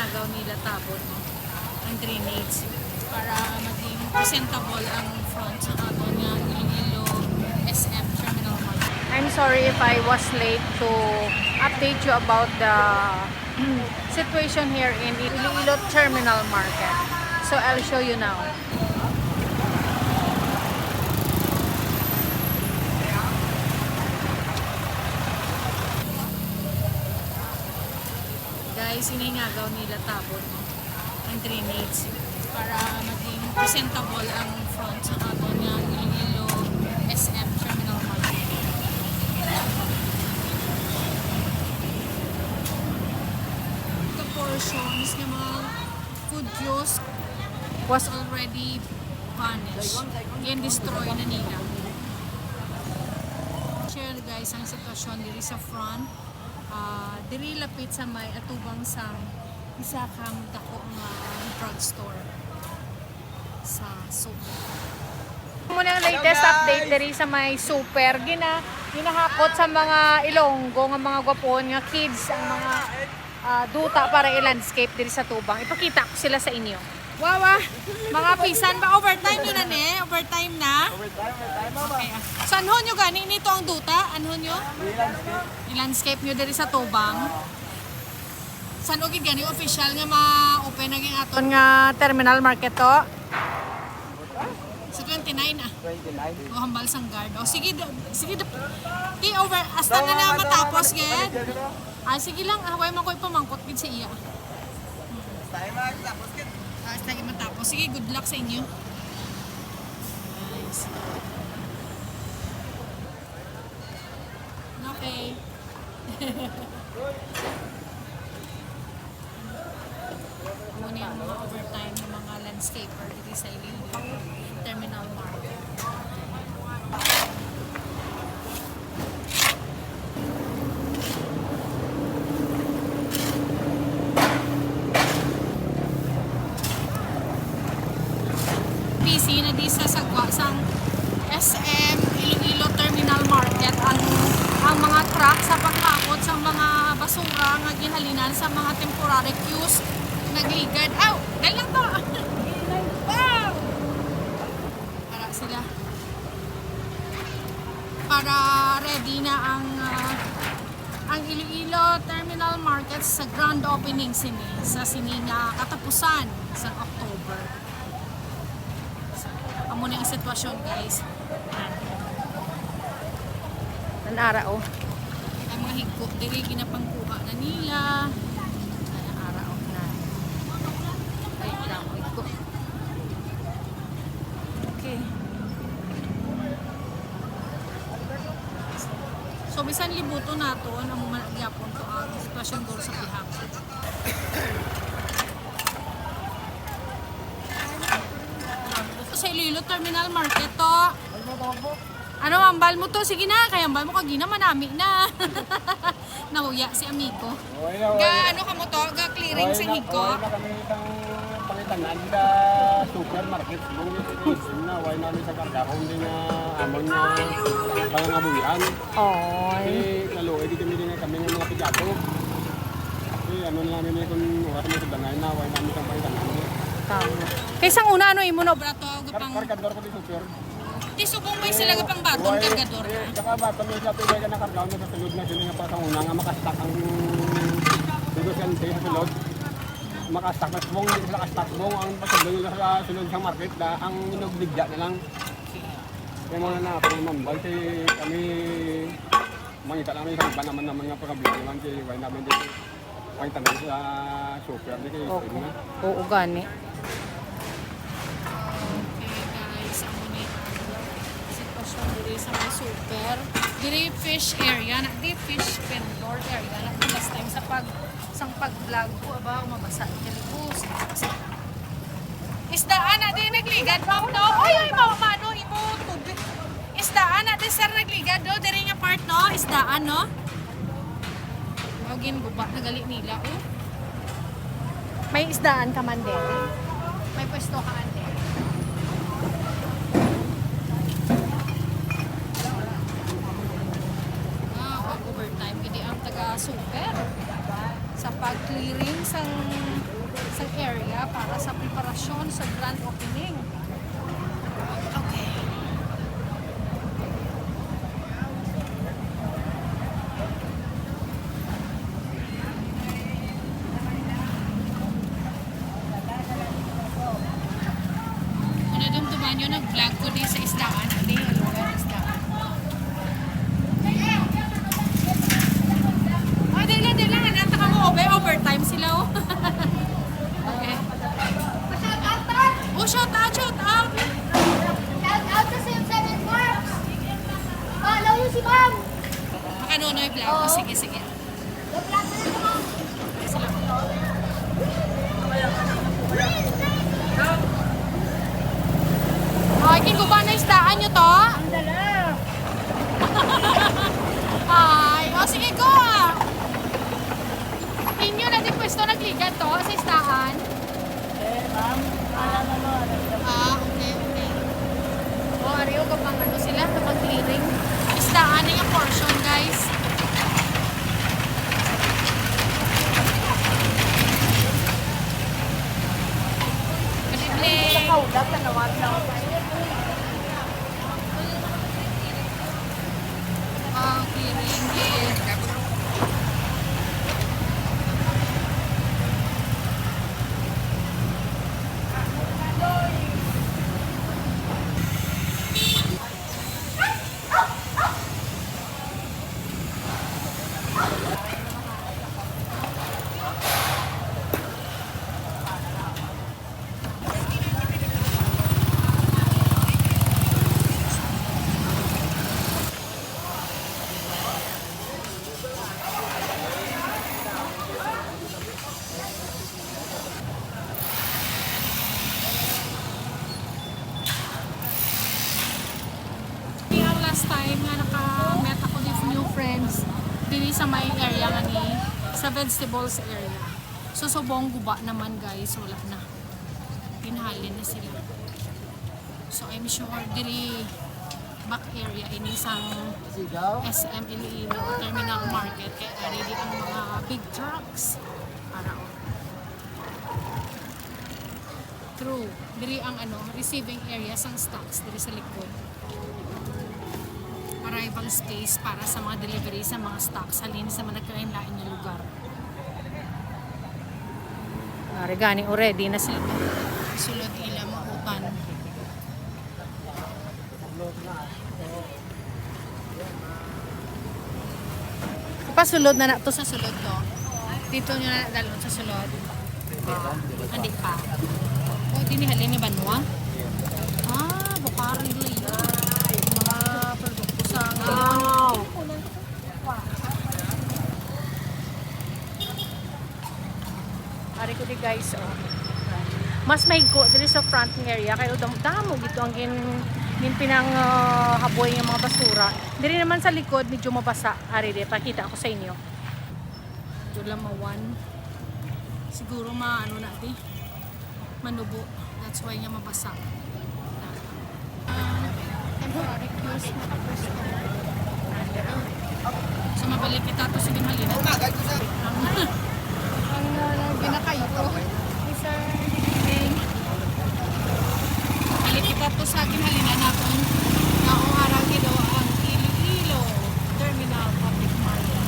siningagaw nila tabon ang drainage para maging presentable ang front sa ato nga Iloilo SM Terminal Market. I'm sorry if I was late to update you about the situation here in Iloilo Terminal Market. So I'll show you now. Guys, siningagaw nila tabon ang drainage para maging presentable ang front sa ato nga Iloilo SM Terminal Market. The portions ng mga food kiosk was already vanished and destroy na nila. Share guys ang sitwasyon diri sa front. Diri lapit sa may atubang sang isa kang dako nga drugstore sa super. Muna ang latest update diri sa may super ginahakot sa mga Ilonggo nga mga gwapon nga kids ang mga duta para i-landscape diri sa tubang. Ipakita ko sila sa inyo. Wawa, mga pisan ba overtime yun na ne? Overtime na? Okay. So anhon nyo gani nito ang duta? Anhon nyo? I-landscape nyo diri sa tubang. San o gani official nga ma-open naging aton nga terminal market to? Sa 29 ah. 29. O hambal sang guard. O sige di over hasta na matapos gid. Sige lang, way man ko ipamangkot gid sa iya. Tayo matapos gid. Hasta matapos. Sige, good luck sa inyo. Nice. Okay. Muna yung mga overtime ng mga landscaper dito sa Iloilo Terminal Market. PC na di sa sagwa sang SM Iloilo Terminal Market ang mga truck sa paghakot sa mga basura nga ginhalinan sa mga temporary queues nagligad. Aw! Galang to! Wow! Para sila para ready na ang Iloilo Terminal Market sa grand opening sa sininga katapusan sa October. Amo na yung sitwasyon guys. Ang araw. Ang mga higko diri ginapangkuha na nila. Ang araw na. Wait lang, higko. Okay. So bisan libuto nato ang magyapon to ang sitwasyon doon sa pihak. Sa Iloilo Terminal Market to. Ano ambal mo to? Sige na, kaya ambal mo kagina manami na. Nahuya si amigo. Ga ano ka mo to? Ga clearing sa higko. Pangitanan da supermarket na way namin sa kargahon din nga amon nga pangabuyan. Oy. Naluoy di kami ng mga pigado. Ano namin kung oras mo sa dangay na way namin sa pangitanan. Tama. Kaysang una ano imo no brato gapang kargador ko di super. Ti subong may sila gapang batong kargador na. Saka batong sa pila ka na kargaon sa sulod na sila nga pa sa una nga makastak ang negosyante sa sulod. Makastak na subong di sila kastak bong ang pasulod sa sulod sa market da ang inobligya na lang. Kaya mo na ako mambal kami mangita lang sa iba naman nga pagabili naman kay way namin dito. Ay tanong sa super di kay Oo gani. Diri sa may super, diri fish area, na di fish vendor area, na last time sa pag-vlog ko, aba, mabasa, kilibus. Isdaan na di nagligad, ma'am, no? Oy, mano, imo tubig. Isdaan na di sir nagligad, do, diri nga part, no? Isdaan, no? Magin guba, nagali nila, oh. May isdaan ka man din. May pwesto ka man din. Overtime, hindi ang taga-super sa pag-clearing sang sa area para sa preparasyon sa grand opening. Okay. Ano dun tumanyo nag-vlog ko din sa isdaan. Hindi, lugar isdaan. Ay, dahil lang. Ananta ka mo, overtime sila oh. Okay. Oh, shout out! Shout out sa Seven Farms! Follow nyo si Ma'am! Makanonoy vlog ko. Sige, sige. Vlog na ito, Ma'am! Sila. Okay, kinguba na isdaan nyo to? Ang dala! Ay, o sige go! Inyo na din pwesto nagligan to sa isdaan? Ma'am, Okay. O, ariyo kapag ano sila, kapag clearing. Isdaan na yung portion, guys. Good evening. Kaulat na naman na. Clearing is... Ang last time nga naka-met ako with new friends dili sa may area nga ni sa vegetables area. So subong guba naman guys, wala na. Pinhalin na sila. So I'm sure diri back area ini isang SM Iloilo Terminal Market kaya ready ang mga big trucks para true diri ang ano receiving area sang stocks diri sa likod. Arrival space para sa mga delivery sa mga stocks halin sa mga nagkalain-lain na lugar. Regani already na sila. Sulod ila mautan. Pasulod na to sa sulod to. Dito nyo na dalon sa sulod. Hindi pa. O, di ni halin ni Banwa? Bukari doy. Mga produkto sa ngayon. Ari ko di guys, oh. Mas may go diri sa front area kayo damo gito ang pinang haboy ng mga basura. Diri naman sa likod medyo mabasa. Ari di pakita ko sa inyo. Ito lamawan. Siguro maano na di. Manubo. That's why nga mabasa. Temporary close na pwesto. So mabalik kita to sa Binhalina. Ang ginakayo ko. Sir, balik kita to sa Binhalina natin. Nauharang ito ang Iloilo Terminal Public Market.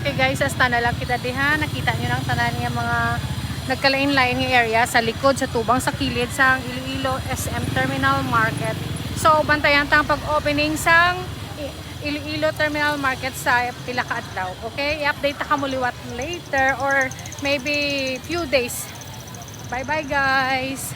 Okay guys, hasta na lang kita diha. Nakita nyo ng tanan nga mga nagkalain-lain nga area sa likod, sa tubang, sa kilid sang Iloilo SM Terminal Market. So, bantayan tang pag-opening sang Iloilo Terminal Market sa pila ka adlaw. Okay? I-update ta ka muliwat later or maybe few days. Bye-bye guys!